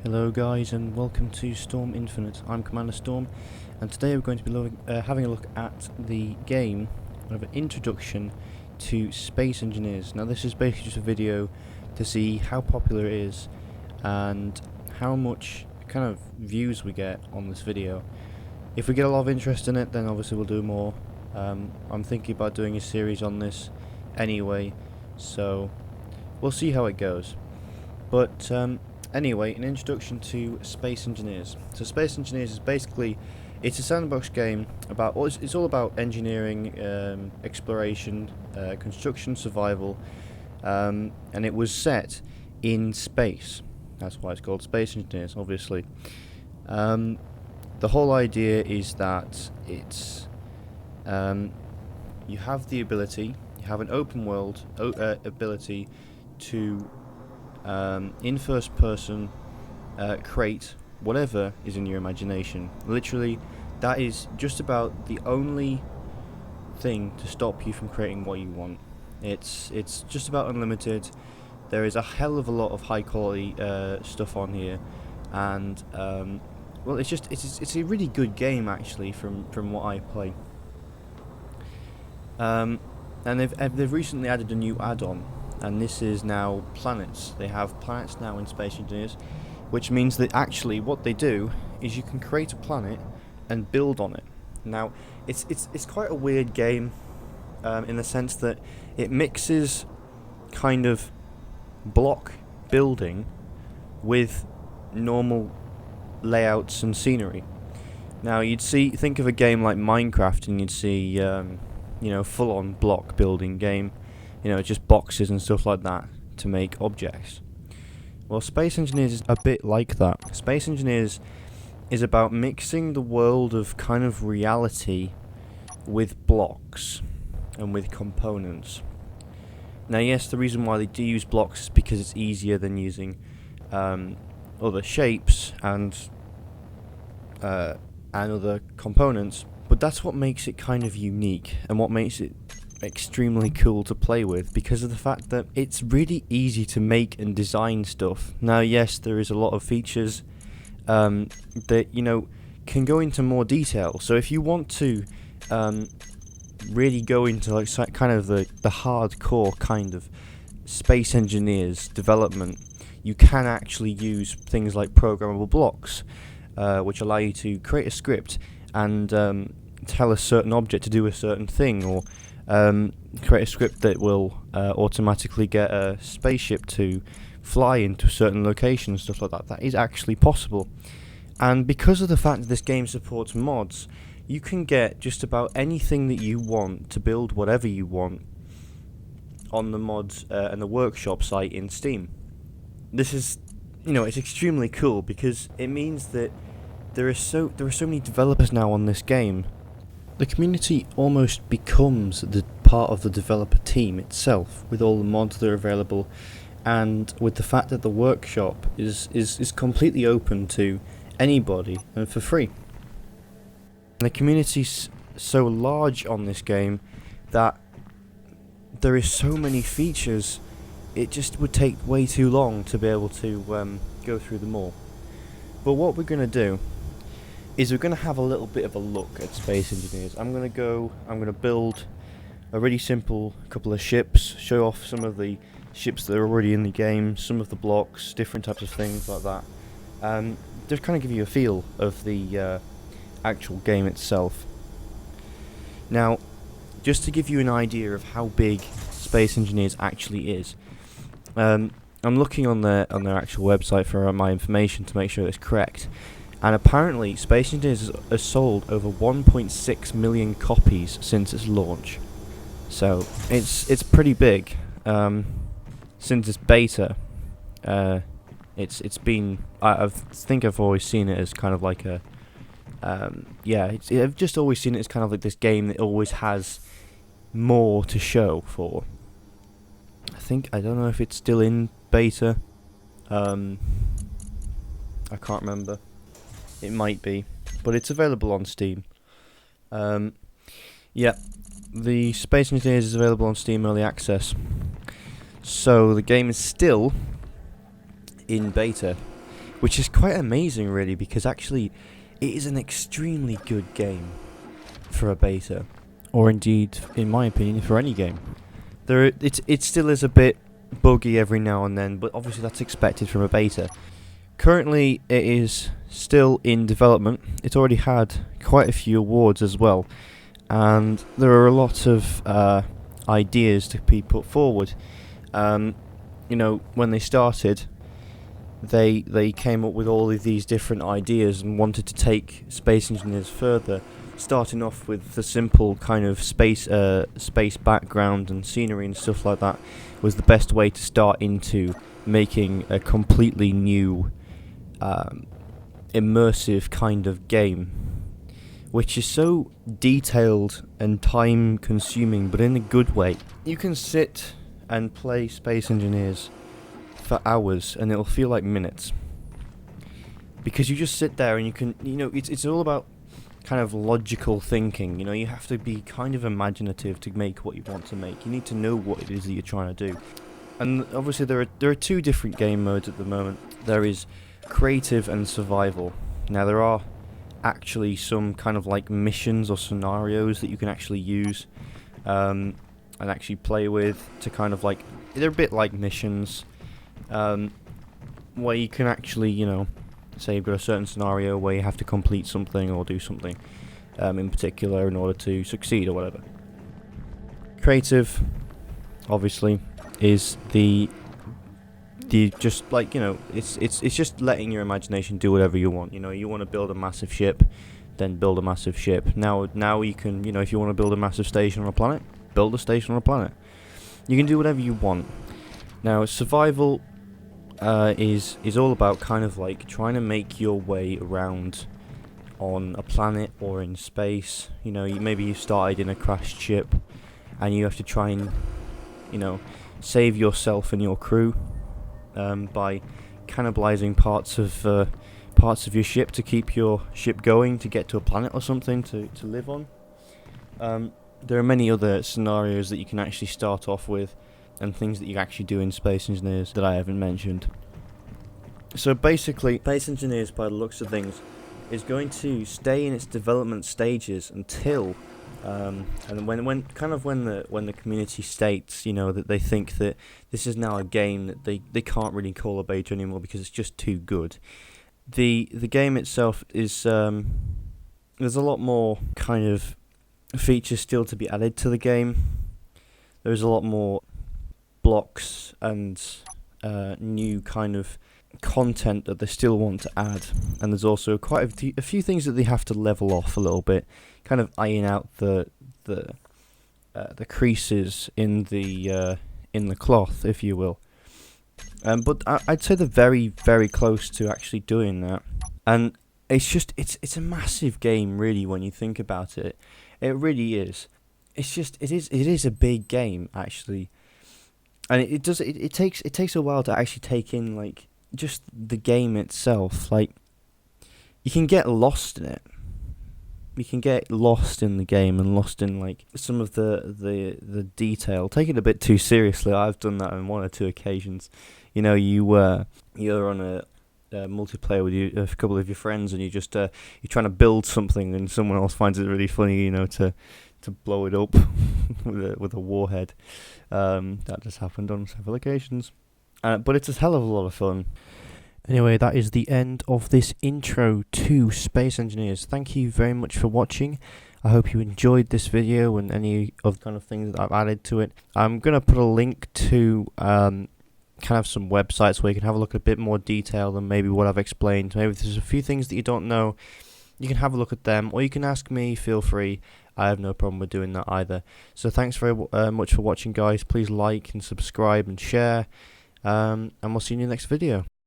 Hello guys and welcome to Storm Infinite. I'm Commander Storm and today we're going to be having a look at the game of an introduction to Space Engineers. Now this is basically just a video to see how popular it is and how much kind of views we get on this video. If we get a lot of interest in it, then obviously we'll do more. I'm thinking about doing a series on this anyway, so we'll see how it goes. But anyway, an introduction to Space Engineers. So Space Engineers is basically, it's a sandbox game about, it's all about engineering, exploration, construction, survival, and it was set in space. That's why it's called Space Engineers, obviously. The whole idea is that it's, you have the ability, you have an open world ability to in first person create whatever is in your imagination. Literally, that is just about the only thing to stop you from creating what you want. It's just about unlimited. There is a hell of a lot of high quality stuff on here, and well, it's a really good game actually from what I play. And they've recently added a new add-on, and this is now planets. They have planets now in Space Engineers, which means that actually what they do is you can create a planet and build on it. Now it's quite a weird game in the sense that it mixes kind of block building with normal layouts and scenery. Now think of a game like Minecraft and you'd see full-on block building game, just boxes and stuff like that to make objects. Well, Space Engineers is a bit like that. Space Engineers is about mixing the world of kind of reality with blocks and with components. Now yes, the reason why they do use blocks is because it's easier than using other shapes and other components, but that's what makes it kind of unique and what makes it extremely cool to play with, because of the fact that it's really easy to make and design stuff. Now yes, there is a lot of features that can go into more detail, so if you want to really go into like kind of the hardcore kind of Space Engineers development, you can actually use things like programmable blocks, which allow you to create a script and tell a certain object to do a certain thing, or create a script that will automatically get a spaceship to fly into a certain location and stuff like that. That is actually possible. And because of the fact that this game supports mods, you can get just about anything that you want to build whatever you want on the mods and the workshop site in Steam. This is, it's extremely cool because it means that there are so many developers now on this game. The community almost becomes the part of the developer team itself, with all the mods that are available, and with the fact that the workshop is completely open to anybody and for free. And the community's so large on this game that there is so many features, it just would take way too long to be able to go through them all. But what we're going to do is we're going to have a little bit of a look at Space Engineers. I'm going to build a really simple couple of ships, show off some of the ships that are already in the game, some of the blocks, different types of things like that. Just kind of give you a feel of the actual game itself. Now, just to give you an idea of how big Space Engineers actually is, I'm looking on their actual website for my information to make sure it's correct. And apparently, Space Engineers has sold over 1.6 million copies since its launch. So it's pretty big. Since its beta, it's been. I think I've always seen it as kind of like a. I've just always seen it as kind of like this game that always has more to show for. I don't know if it's still in beta. I can't remember. It might be, but it's available on Steam. The Space Engineers is available on Steam Early Access. So the game is still in beta. which is quite amazing really, because actually it is an extremely good game for a beta, or indeed, in my opinion, for any game. It still is a bit buggy every now and then, but obviously that's expected from a beta. Currently, it is still in development. It's already had quite a few awards as well, and there are a lot of ideas to be put forward. You know, when they started, they came up with all of these different ideas and wanted to take Space Engineers further, starting off with the simple kind of space background and scenery and stuff like that was the best way to start into making a completely new immersive kind of game, which is so detailed and time consuming, but in a good way. You can sit and play Space Engineers for hours and it'll feel like minutes, because you just sit there and you can, you know, it's all about kind of logical thinking. You know, you have to be kind of imaginative to make what you want to make. You need to know what it is that you're trying to do. And obviously there are two different game modes at the moment. There is creative and survival. Now there are actually some kind of like missions or scenarios that you can actually use and actually play with to kind of like, they're a bit like missions, where you can actually, you know, say you've got a certain scenario where you have to complete something or do something in particular in order to succeed or whatever. Creative, obviously, is the just like, you know, it's just letting your imagination do whatever you want. You know, you want to build a massive ship, then build a massive ship. Now you can, you know, if you want to build a massive station on a planet, build a station on a planet. You can do whatever you want. Now survival is all about kind of like trying to make your way around on a planet or in space. You know, maybe you started in a crashed ship and you have to try and, you know, save yourself and your crew by cannibalizing parts of your ship to keep your ship going to get to a planet or something to live on. There are many other scenarios that you can actually start off with, and things that you actually do in Space Engineers that I haven't mentioned. So basically, Space Engineers, by the looks of things, is going to stay in its development stages until, and when the community states, you know, that they think that this is now a game that they can't really call a beta anymore because it's just too good. The game itself is there's a lot more kind of features still to be added to the game. There's a lot more blocks and new kind of content that they still want to add, and there's also quite a few things that they have to level off a little bit, kind of iron out the creases in the cloth, if you will. But I'd say they're very, very close to actually doing that, and it's a massive game really when you think about it. It really is. It is a big game actually. And it takes a while to actually take in, like, just the game itself. Like, you can get lost in it. You can get lost in the game and lost in, like, some of the detail. Take it a bit too seriously. I've done that on one or two occasions. You know, you're on a multiplayer with a couple of your friends, and you're trying to build something, and someone else finds it really funny, you know, to blow it up with a warhead. That just happened on several occasions. But it's a hell of a lot of fun. Anyway, that is the end of this intro to Space Engineers. Thank you very much for watching. I hope you enjoyed this video and any of the kind of things that I've added to it. I'm going to put a link to kind of some websites where you can have a look at a bit more detail than maybe what I've explained. Maybe if there's a few things that you don't know, you can have a look at them, or you can ask me, feel free. I have no problem with doing that either. So thanks very much for watching, guys. Please like and subscribe and share, and we'll see you in the next video.